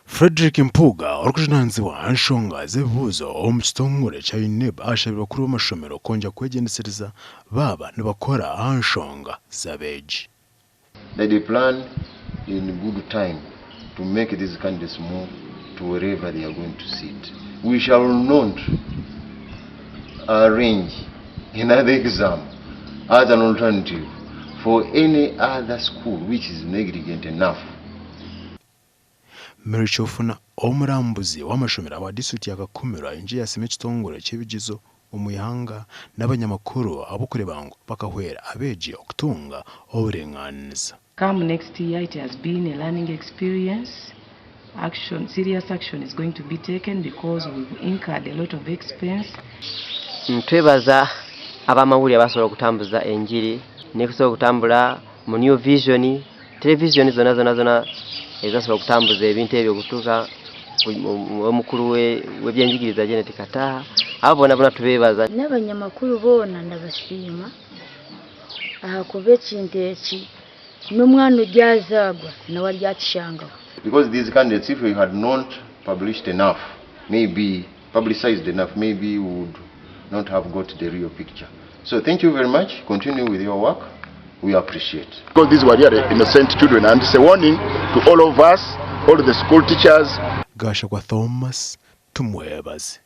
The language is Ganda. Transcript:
Frederick Mpuga orikuzinanziwa anshonga z'ebibuuzo omu kitongole kya UNEB ashabira bakuru b'amashomero konja kwegendesereza baba nibakora anshonga z'Abeegi. They plan in good time to make these candidates move to wherever they are going to sit. We shall not arrange another exam as an alternative for any other school which is negligent enough. Merichofuna omurambuzi w'amashomero wa district ya Kakumiro inji yasime ekitongole ky'ebigizo omuyanga n'abanyamakuru abokurebango bakahwera Abeegi okutunga oburenganisa. Come next year, it has been a learning experience. Serious action is going to be taken because we've incurred a lot of expense. Twebaza abamawulire abasobola okutambuza enjiri n'ekusobola okutambula mu new vision television zona ezasobola okutambuza ebintu ebyo okutuuka omukulu w'ebyenjigiriza Janet Kataha abo bona tubebaza n'abanyamakulu boona ndabasiima kuba ekintu eki n'omwana ojyazaagwa nawe ali akishangaho. Because these candidates, if we had not published enough, maybe publicized enough, maybe we would not have got the real picture. So thank you very much. Continue with your work. We appreciate. Because these were really innocent children, and it's a warning to all of us, all the school teachers. Gasha kwa Thomas tumwebaze.